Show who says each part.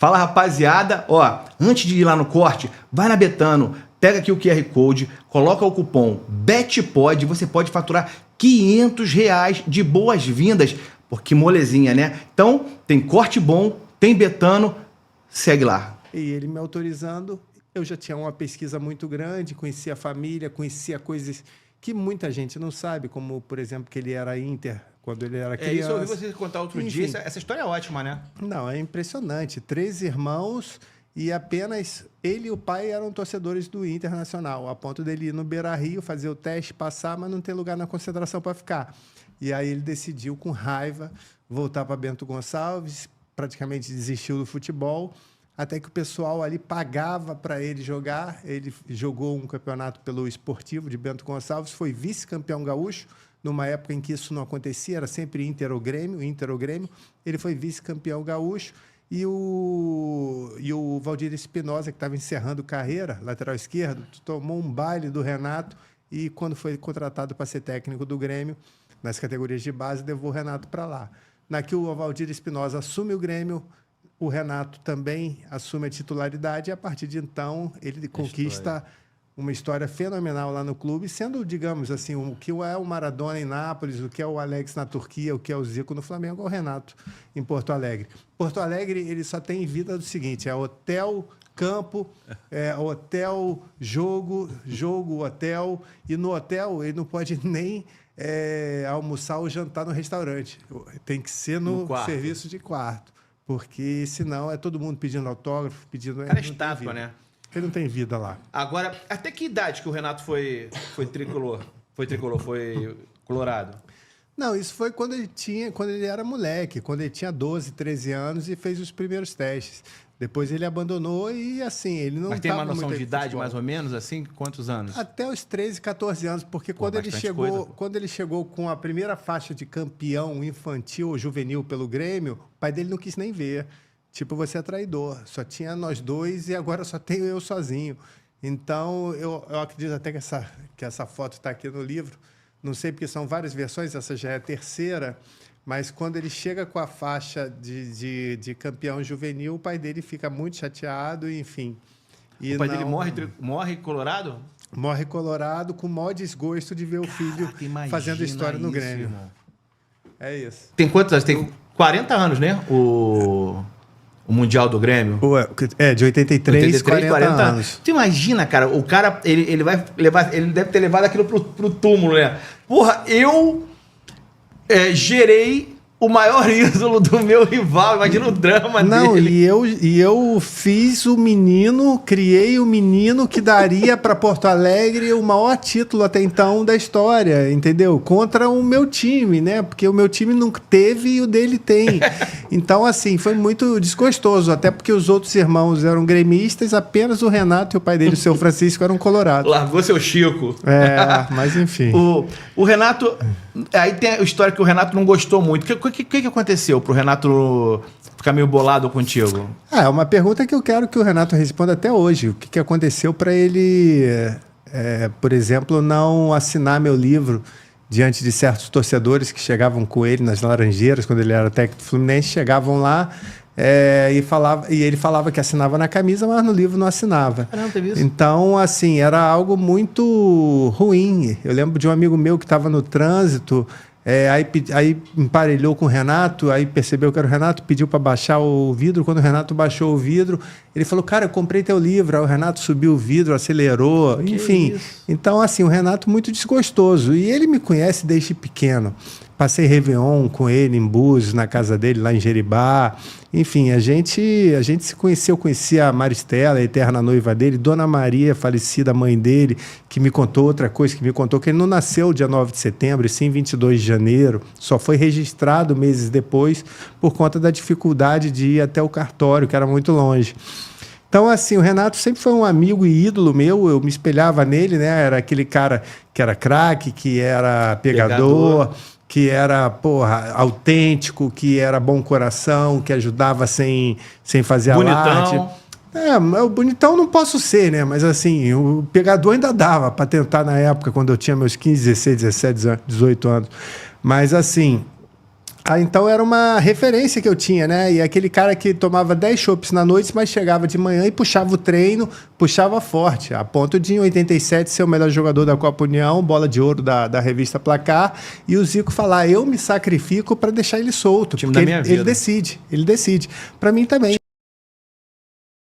Speaker 1: Fala, rapaziada, ó, antes de ir lá no corte, vai na Betano, pega aqui o QR Code, coloca o cupom BETPOD, você pode faturar R$500 de boas-vindas. Porque molezinha, né? Então, tem corte bom, tem Betano, segue lá.
Speaker 2: E ele me autorizando, eu já tinha uma pesquisa muito grande, conhecia a família, conhecia coisas que muita gente não sabe, como, por exemplo, que ele era Inter quando ele era criança.
Speaker 1: Isso eu ouvi você contar outro dia, essa história é ótima, né?
Speaker 2: Não, é impressionante. 3 irmãos e apenas ele e o pai eram torcedores do Internacional, a ponto dele ir no Beira-Rio, fazer o teste, passar, mas não ter lugar na concentração para ficar. E aí ele decidiu, com raiva, voltar para Bento Gonçalves, praticamente desistiu do futebol, até que o pessoal ali pagava para ele jogar. Ele jogou um campeonato pelo Esportivo de Bento Gonçalves, foi vice-campeão gaúcho, numa época em que isso não acontecia, era sempre Inter ou Grêmio. Ele foi vice-campeão gaúcho. E o Valdir Espinosa, que estava encerrando carreira, lateral esquerdo, tomou um baile do Renato e, quando foi contratado para ser técnico do Grêmio, nas categorias de base, levou o Renato para lá. Naqui o Valdir Espinosa assume o Grêmio, o Renato também assume a titularidade e, a partir de então, ele conquista uma história fenomenal lá no clube, sendo, digamos assim, o que é o Maradona em Nápoles, o que é o Alex na Turquia, o que é o Zico no Flamengo, é o Renato em Porto Alegre. Porto Alegre, ele só tem vida do seguinte, é hotel, campo, hotel, jogo, hotel, e no hotel ele não pode nem almoçar ou jantar no restaurante. Tem que ser no serviço de quarto, porque senão é todo mundo pedindo autógrafo, pedindo...
Speaker 1: Cara, estátua, né?
Speaker 2: Ele não tem vida lá.
Speaker 1: Agora, até que idade que o Renato foi tricolor? Foi colorado?
Speaker 2: Não, isso foi quando ele era moleque, quando ele tinha 12, 13 anos e fez os primeiros testes. Depois ele abandonou e, assim, ele não...
Speaker 1: Mas tem uma noção de idade, mais ou menos, assim? Quantos anos?
Speaker 2: Até os 13, 14 anos, porque quando ele chegou com a primeira faixa de campeão infantil ou juvenil pelo Grêmio, o pai dele não quis nem ver. Tipo, você é traidor. Só tinha nós dois e agora só tenho eu sozinho. Então, eu acredito até que essa foto está aqui no livro. Não sei porque são várias versões, essa já é a terceira. Mas quando ele chega com a faixa de campeão juvenil, o pai dele fica muito chateado, enfim. E
Speaker 1: o pai dele morre colorado?
Speaker 2: Morre colorado, com o maior desgosto de ver o filho fazendo história no Grêmio. Irmão. É isso.
Speaker 1: Tem quantos anos? Tem 40 anos, né? O Mundial do Grêmio.
Speaker 2: De 83, 40 anos.
Speaker 1: Tu imagina, cara, o cara, ele vai levar, ele deve ter levado aquilo pro túmulo, né? Porra, eu gerei o maior ídolo do meu rival, imagina o drama dele.
Speaker 2: E eu fiz o menino, criei o menino que daria para Porto Alegre o maior título até então da história, entendeu? Contra o meu time, né? Porque o meu time nunca teve e o dele tem. Então, assim, foi muito desgostoso, até porque os outros irmãos eram gremistas, apenas o Renato e o pai dele, o seu Francisco, eram colorados.
Speaker 1: Largou seu Chico.
Speaker 2: Mas enfim.
Speaker 1: O Renato... Aí tem a história que o Renato não gostou muito. O que aconteceu pro Renato ficar meio bolado contigo?
Speaker 2: É uma pergunta que eu quero que o Renato responda até hoje. O que aconteceu para ele, por exemplo, não assinar meu livro diante de certos torcedores que chegavam com ele nas Laranjeiras, quando ele era técnico do Fluminense, chegavam lá e ele falava que assinava na camisa, mas no livro não assinava.
Speaker 1: Não teve isso.
Speaker 2: Então, assim, era algo muito ruim. Eu lembro de um amigo meu que estava no trânsito, aí emparelhou com o Renato, aí percebeu que era o Renato, pediu para baixar o vidro. Quando o Renato baixou o vidro, ele falou, cara, eu comprei teu livro. Aí o Renato subiu o vidro, acelerou, enfim. Então, assim, o Renato muito desgostoso. E ele me conhece desde pequeno. Passei Réveillon com ele em Búzios, na casa dele, lá em Jeribá. Enfim, a gente se conheceu, eu conhecia a Maristela, a eterna noiva dele, Dona Maria, falecida, mãe dele, que me contou outra coisa, que ele não nasceu dia 9 de setembro, e sim 22 de janeiro, só foi registrado meses depois por conta da dificuldade de ir até o cartório, que era muito longe. Então, assim, o Renato sempre foi um amigo e ídolo meu, eu me espelhava nele, né? Era aquele cara que era craque, que era pegador, que era, autêntico, que era bom coração, que ajudava sem fazer alarde. O bonitão não posso ser, né? Mas, assim, o pegador ainda dava para tentar na época, quando eu tinha meus 15, 16, 17, 18 anos. Mas, assim, Então era uma referência que eu tinha, né? E aquele cara que tomava 10 chopps na noite, mas chegava de manhã e puxava o treino, puxava forte, a ponto de em 87 ser o melhor jogador da Copa União, bola de ouro da revista Placar, e o Zico falar, eu me sacrifico para deixar ele solto,
Speaker 1: Time
Speaker 2: porque
Speaker 1: da minha vida.
Speaker 2: ele decide. Para mim também.